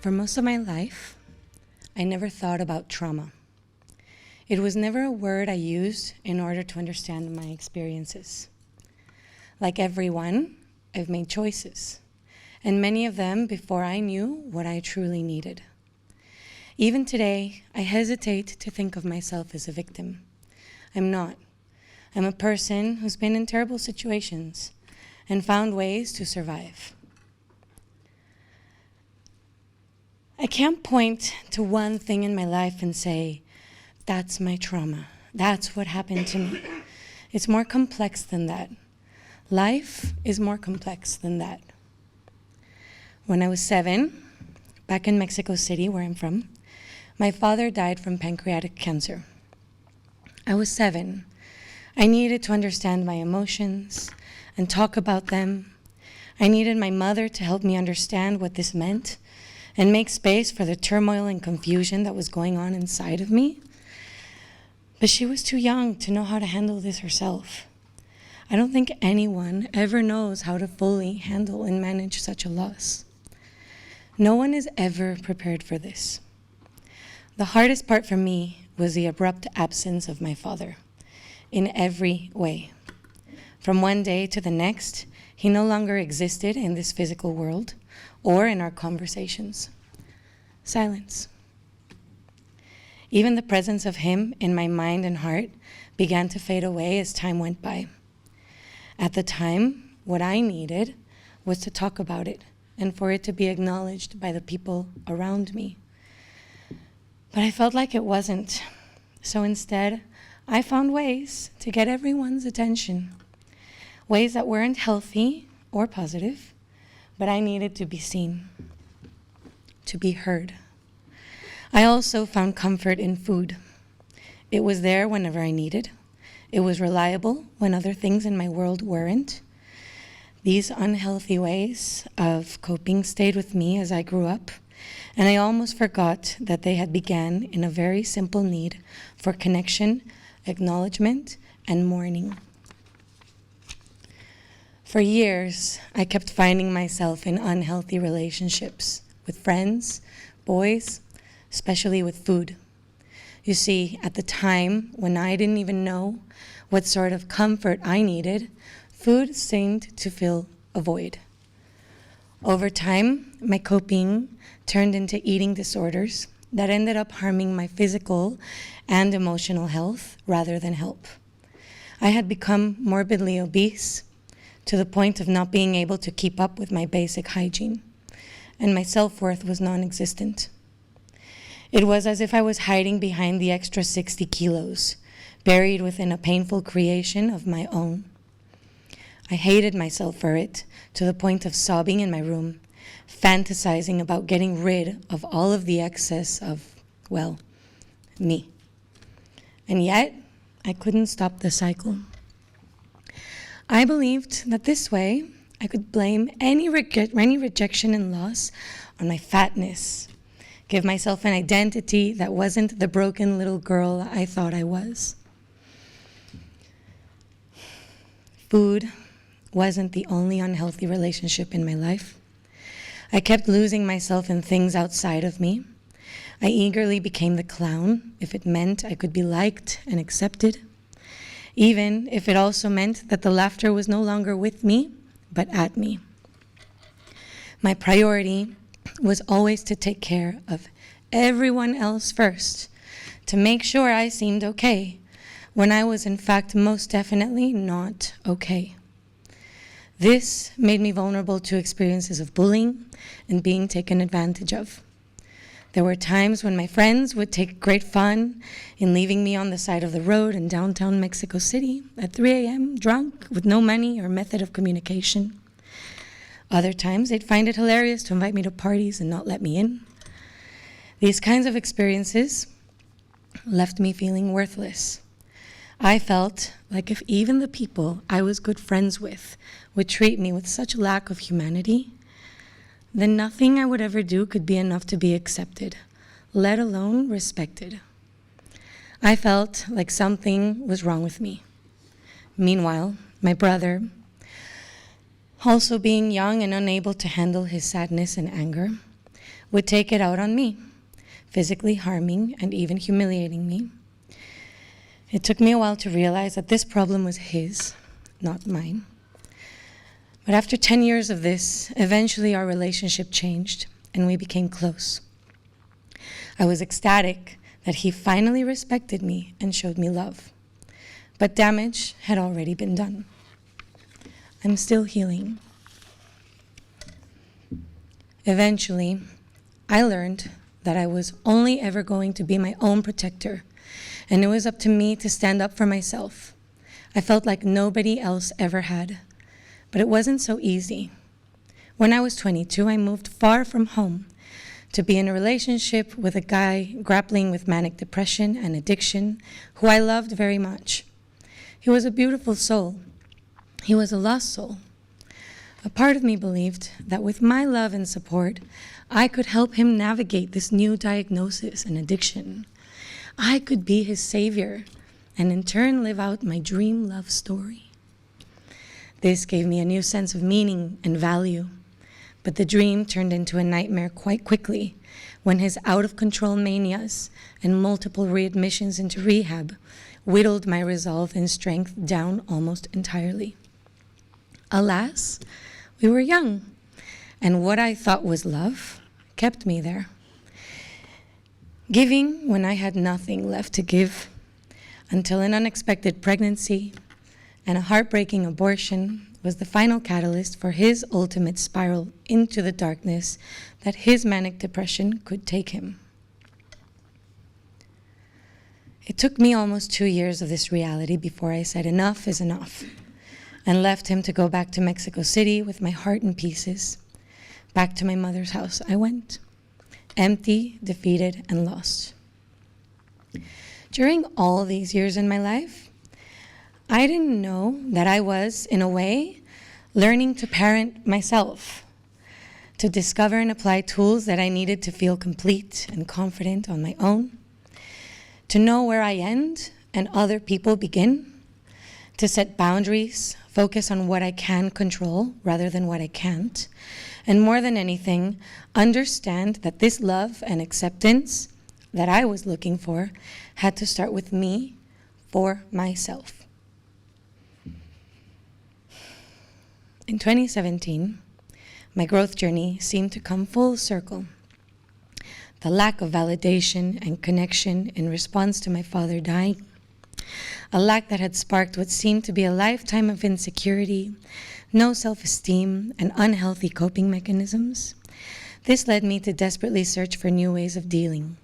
For most of my life, I never thought about trauma. It was never a word I used in order to understand my experiences. Like everyone, I've made choices, and many of them before I knew what I truly needed. Even today, I hesitate to think of myself as a victim. I'm not. I'm a person who's been in terrible situations and found ways to survive. I can't point to one thing in my life and say, that's my trauma. That's what happened to me. It's more complex than that. Life is more complex than that. When I was 7, back in Mexico City, where I'm from, my father died from pancreatic cancer. I was 7. I needed to understand my emotions and talk about them. I needed my mother to help me understand what this meant and make space for the turmoil and confusion that was going on inside of me. But she was too young to know how to handle this herself. I don't think anyone ever knows how to fully handle and manage such a loss. No one is ever prepared for this. The hardest part for me was the abrupt absence of my father, in every way. From one day to the next, he no longer existed in this physical world or in our conversations. Silence. Even the presence of him in my mind and heart began to fade away as time went by. At the time, what I needed was to talk about it and for it to be acknowledged by the people around me. But I felt like it wasn't. So instead, I found ways to get everyone's attention. Ways that weren't healthy or positive, but I needed to be seen, to be heard. I also found comfort in food. It was there whenever I needed. It was reliable when other things in my world weren't. These unhealthy ways of coping stayed with me as I grew up, and I almost forgot that they had began in a very simple need for connection, acknowledgement, and mourning. For years, I kept finding myself in unhealthy relationships with friends, boys, especially with food. You see, at the time when I didn't even know what sort of comfort I needed, food seemed to fill a void. Over time, my coping turned into eating disorders that ended up harming my physical and emotional health rather than help. I had become morbidly obese to the point of not being able to keep up with my basic hygiene, and my self-worth was non-existent. It was as if I was hiding behind the extra 60 kilos, buried within a painful creation of my own. I hated myself for it, to the point of sobbing in my room, fantasizing about getting rid of all of the excess of, well, me. And yet, I couldn't stop the cycle. I believed that this way, I could blame any rejection and loss on my fatness, give myself an identity that wasn't the broken little girl I thought I was. Food wasn't the only unhealthy relationship in my life. I kept losing myself in things outside of me. I eagerly became the clown if it meant I could be liked and accepted, even if it also meant that the laughter was no longer with me, but at me. My priority was always to take care of everyone else first, to make sure I seemed okay, when I was in fact most definitely not okay. This made me vulnerable to experiences of bullying and being taken advantage of. There were times when my friends would take great fun in leaving me on the side of the road in downtown Mexico City at 3 a.m., drunk, with no money or method of communication. Other times, they'd find it hilarious to invite me to parties and not let me in. These kinds of experiences left me feeling worthless. I felt like if even the people I was good friends with would treat me with such lack of humanity, then nothing I would ever do could be enough to be accepted, let alone respected. I felt like something was wrong with me. Meanwhile, my brother, also being young and unable to handle his sadness and anger, would take it out on me, physically harming and even humiliating me. It took me a while to realize that this problem was his, not mine. But after 10 years of this, eventually our relationship changed and we became close. I was ecstatic that he finally respected me and showed me love. But damage had already been done. I'm still healing. Eventually, I learned that I was only ever going to be my own protector, and it was up to me to stand up for myself. I felt like nobody else ever had, but it wasn't so easy. When I was 22, I moved far from home to be in a relationship with a guy grappling with manic depression and addiction, who I loved very much. He was a beautiful soul. He was a lost soul. A part of me believed that with my love and support, I could help him navigate this new diagnosis and addiction. I could be his savior and in turn live out my dream love story. This gave me a new sense of meaning and value, but the dream turned into a nightmare quite quickly when his out-of-control manias and multiple readmissions into rehab whittled my resolve and strength down almost entirely. Alas, we were young, and what I thought was love kept me there. Giving when I had nothing left to give, until an unexpected pregnancy and a heartbreaking abortion was the final catalyst for his ultimate spiral into the darkness that his manic depression could take him. It took me almost 2 years of this reality before I said enough is enough and left him to go back to Mexico City with my heart in pieces. Back to my mother's house I went, empty, defeated, and lost. During all these years in my life, I didn't know that I was, in a way, learning to parent myself, to discover and apply tools that I needed to feel complete and confident on my own, to know where I end and other people begin, to set boundaries, focus on what I can control rather than what I can't, and more than anything, understand that this love and acceptance that I was looking for had to start with me, for myself. In 2017, my growth journey seemed to come full circle. The lack of validation and connection in response to my father dying, a lack that had sparked what seemed to be a lifetime of insecurity, no self-esteem, and unhealthy coping mechanisms. This led me to desperately search for new ways of dealing,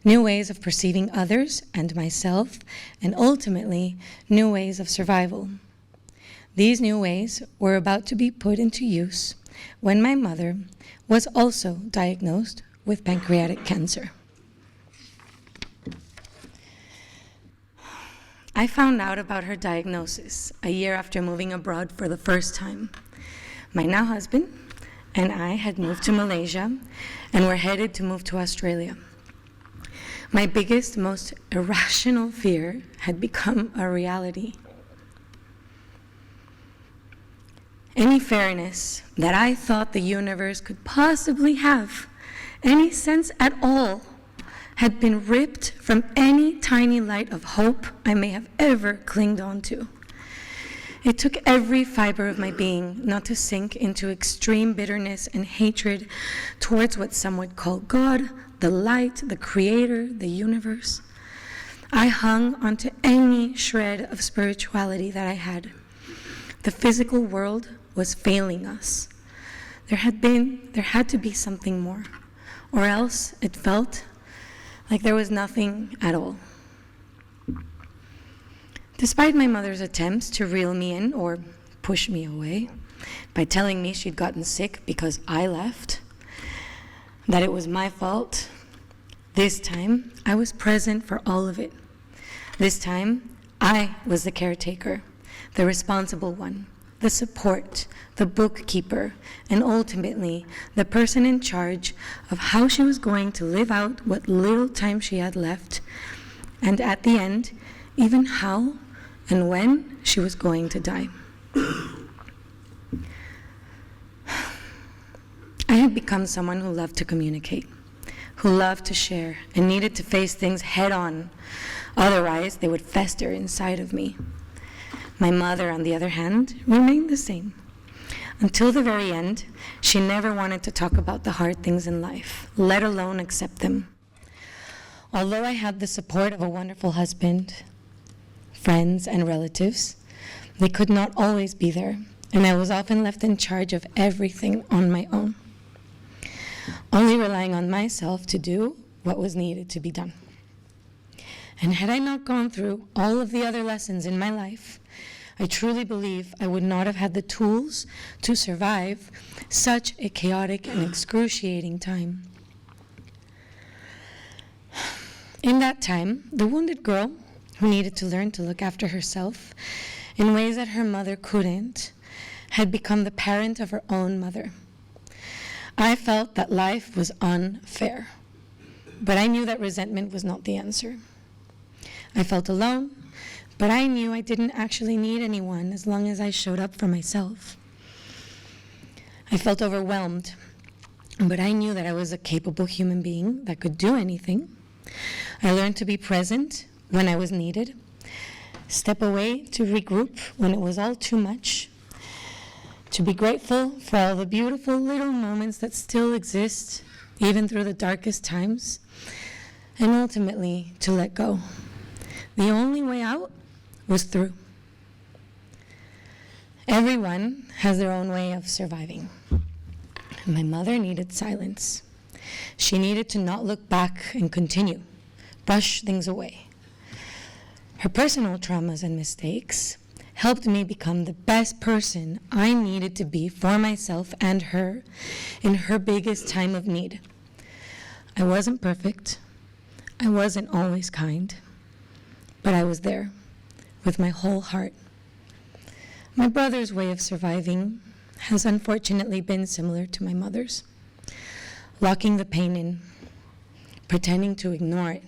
new ways of perceiving others and myself, and ultimately, new ways of survival. These new ways were about to be put into use when my mother was also diagnosed with pancreatic cancer. I found out about her diagnosis a year after moving abroad for the first time. My now husband and I had moved to Malaysia and were headed to move to Australia. My biggest, most irrational fear had become a reality. Any fairness that I thought the universe could possibly have, any sense at all, had been ripped from any tiny light of hope I may have ever clinged on to. It took every fiber of my being not to sink into extreme bitterness and hatred towards what some would call God, the light, the creator, the universe. I hung onto any shred of spirituality that I had. The physical world was failing us. There had to be something more, or else it felt like there was nothing at all. Despite my mother's attempts to reel me in or push me away by telling me she'd gotten sick because I left, that it was my fault, this time I was present for all of it. This time I was the caretaker, the responsible one, the support, the bookkeeper, and ultimately the person in charge of how she was going to live out what little time she had left, and at the end, even how and when she was going to die. I had become someone who loved to communicate, who loved to share, and needed to face things head on. Otherwise, they would fester inside of me. My mother, on the other hand, remained the same. Until the very end, she never wanted to talk about the hard things in life, let alone accept them. Although I had the support of a wonderful husband, friends, and relatives, they could not always be there, and I was often left in charge of everything on my own, only relying on myself to do what was needed to be done. And had I not gone through all of the other lessons in my life, I truly believe I would not have had the tools to survive such a chaotic and excruciating time. In that time, the wounded girl who needed to learn to look after herself in ways that her mother couldn't had become the parent of her own mother. I felt that life was unfair, but I knew that resentment was not the answer. I felt alone, but I knew I didn't actually need anyone as long as I showed up for myself. I felt overwhelmed, but I knew that I was a capable human being that could do anything. I learned to be present when I was needed, step away to regroup when it was all too much, to be grateful for all the beautiful little moments that still exist, even through the darkest times, and ultimately to let go. The only way out was through. Everyone has their own way of surviving. My mother needed silence. She needed to not look back and continue, brush things away. Her personal traumas and mistakes helped me become the best person I needed to be for myself and her in her biggest time of need. I wasn't perfect. I wasn't always kind, but I was there with my whole heart. My brother's way of surviving has unfortunately been similar to my mother's, locking the pain in, pretending to ignore it.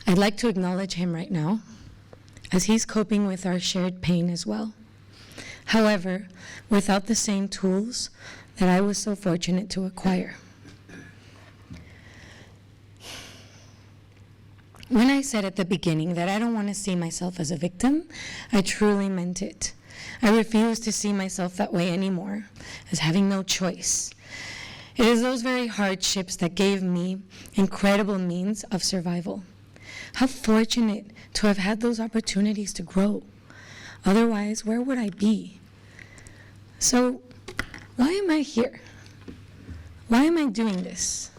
I'd like to acknowledge him right now, as he's coping with our shared pain as well. However, without the same tools that I was so fortunate to acquire. When I said at the beginning that I don't want to see myself as a victim, I truly meant it. I refuse to see myself that way anymore, as having no choice. It is those very hardships that gave me incredible means of survival. How fortunate to have had those opportunities to grow. Otherwise, where would I be? So, why am I here? Why am I doing this?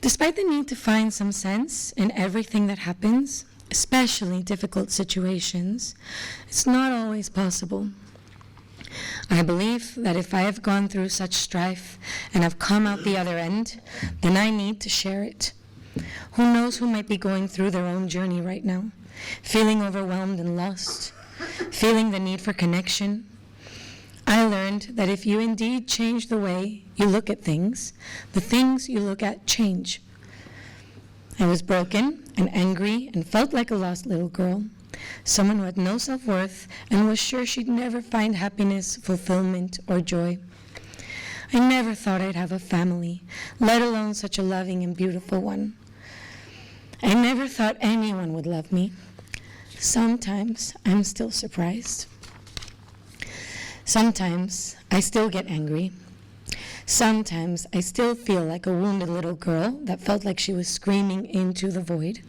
Despite the need to find some sense in everything that happens, especially difficult situations, it's not always possible. I believe that if I have gone through such strife and have come out the other end, then I need to share it. Who knows who might be going through their own journey right now, feeling overwhelmed and lost, feeling the need for connection. I learned that if you indeed change the way you look at things, the things you look at change. I was broken and angry and felt like a lost little girl, someone who had no self-worth and was sure she'd never find happiness, fulfillment, or joy. I never thought I'd have a family, let alone such a loving and beautiful one. I never thought anyone would love me. Sometimes I'm still surprised. Sometimes I still get angry. Sometimes I still feel like a wounded little girl that felt like she was screaming into the void.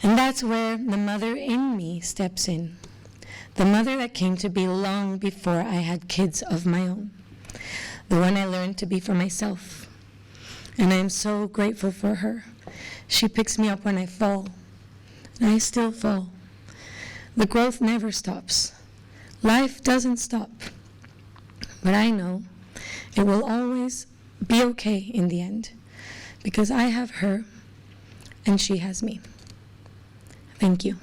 And that's where the mother in me steps in. The mother that came to be long before I had kids of my own. The one I learned to be for myself. And I am so grateful for her. She picks me up when I fall. And I still fall. The growth never stops. Life doesn't stop. But I know it will always be okay in the end, because I have her and she has me. Thank you.